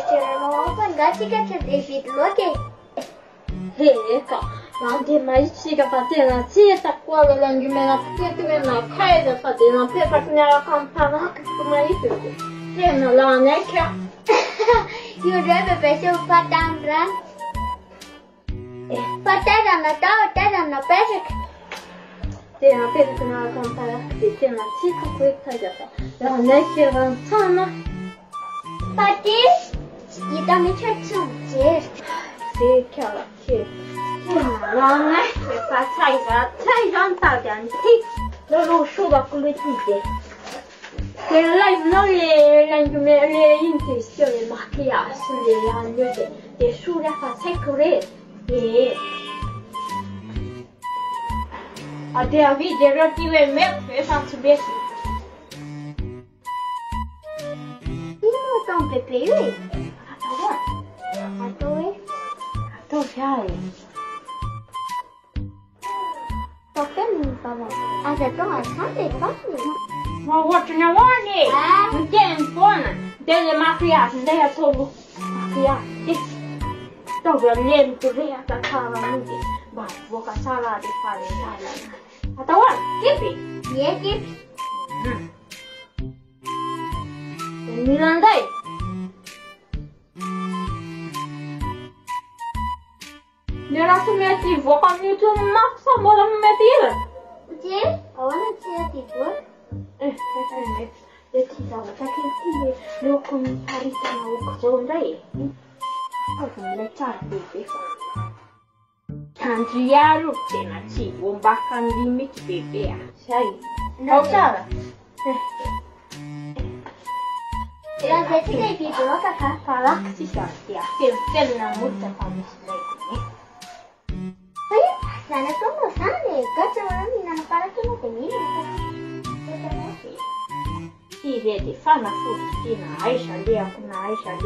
c'erano ragazzi che c'è David Loki. Eka, nanti mai chica patena cieta qua l'angimena pietena caida patena pepa nella campana che mai tu. Tena la necchia. Io deve pensare un patandran. Patana tena pesce. Tena pepa nella campana che tena cica questa già. La necchia avanzana. Pati, io dammi c'è un gesto. Sì, chiaro, sì. La necchia fa sai già tanti. Non lo so da come ti dice. Per lei non le intenzioni ma che ha sulle anni che sulla fa secure e a te a vide relative me e faccio bene. Io non pepe. Tu sai. Perché mi fa male? Ha detto alzate Ma what ne vuoi? Non tieni buona. Delle mafiate, delle solo mafiate. Dove niente reata calamenti. Ma boca sala di fare la. Atawa, kipi. Niente. Milandai. Nera tu metti voca mi tu maxsa mola metti. Sì? Ora c'è tipo. Le ti davo perché lo comparita una cosa dai. Cosa le tardi per fare. Tanti yaro tena ci un baccan di mici bebè, sai? No, Sara. La gente che piccolo cacà. Parla si sta che una multa fammi Sana como sale, cazzo non hanno parlato con te. Sì, vedi, fa una fustina, Aisha lì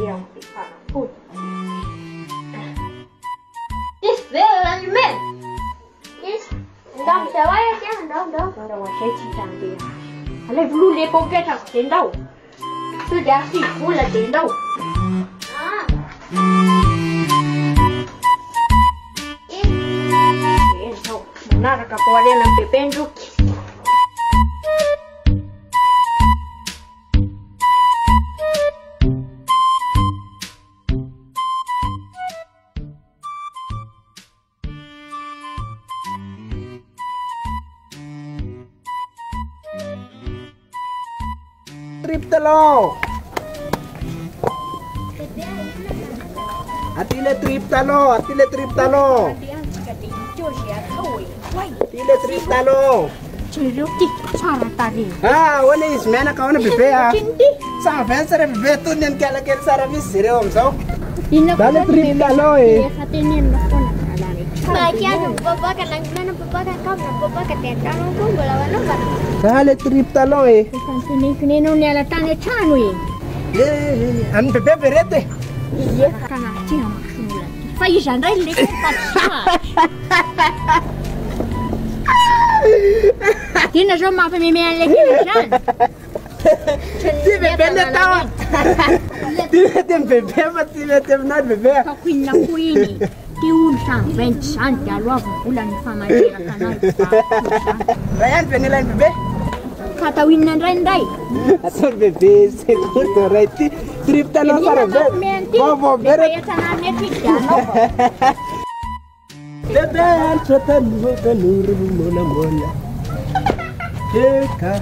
un che fa una fustina. This there and men. Yes. Dom se vai a chiamare, dom. Ora vuoi che ci cambi? Alle blu le completa in đâu. Tu già si culla in đâu. Ah. Nada capoeira na pependo. Triptalo. Atile triptalo. Atile triptalo. Ciruti cara tadi. Ah, wani ismena kawana bebe ya. Sama fensere bebe tu nen kala ker sara visire omso. Dale triptalo Fatinin nakona alani. Bagian bapak kan langganan bapak kan kau bapak kan tentang aku bolawan apa? Dale triptalo Sini kini nuni ala tane chanui. An bebe berete. Iya kana tia maksula. Fai jandai le Kina jo ma fami me le kina jan. Ti bebe ne tawa. Ti bebe ma ti bebe na bebe. Ka kwina kwini. Ti un san 20 santi all'uovo ulan fama dira kanal. Ryan pengelan bebe. Kata winan rendai. Asal bebe sekurto right triptalo sara bebe. Bobo bere. Ya tanane tikano. Bebe an sotan mo kanur mona mona. Eka